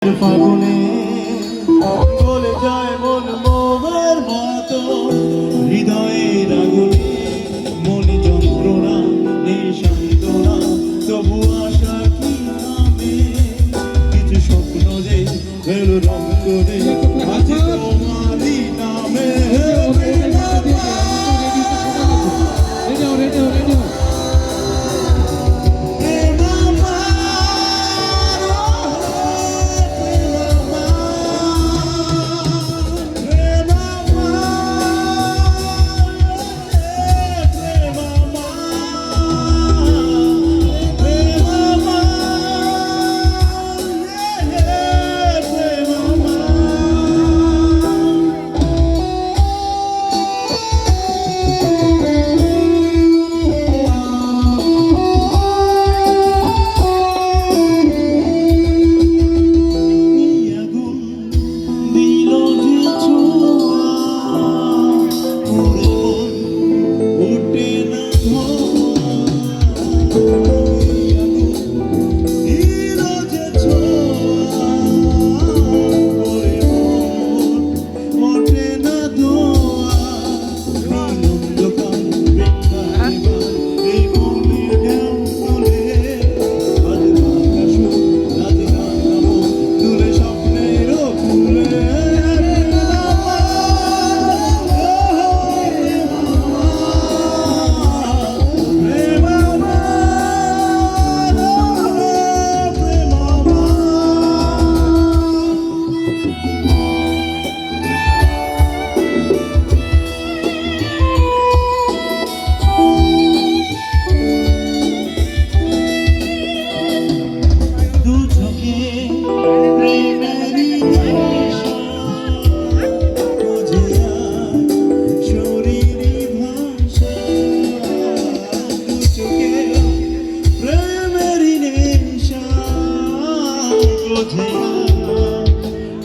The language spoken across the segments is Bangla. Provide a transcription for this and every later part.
ফাগুনে গলে যায় মন মোমের মতো হৃদয়ের আগুনে মনে যন্ত্রণা নেই সান্ত্বনা তবু আশা কি নামে কিছু স্বপ্ন যে এলো রং করে আছে তোমারই নামে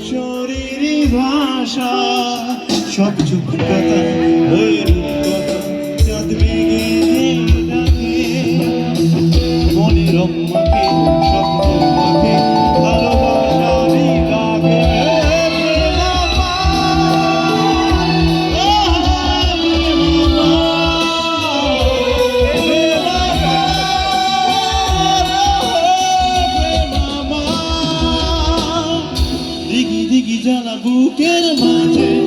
শরীরী ভাষা সব চুপ কথা ওই রূপকথা চাঁদ ভেঙে ডাকে মনে রং মাখে স্বপ্ন মাখে ভালোবাসারই লাগে দিঘি দিঘি জ্বালা বুকের মাঝে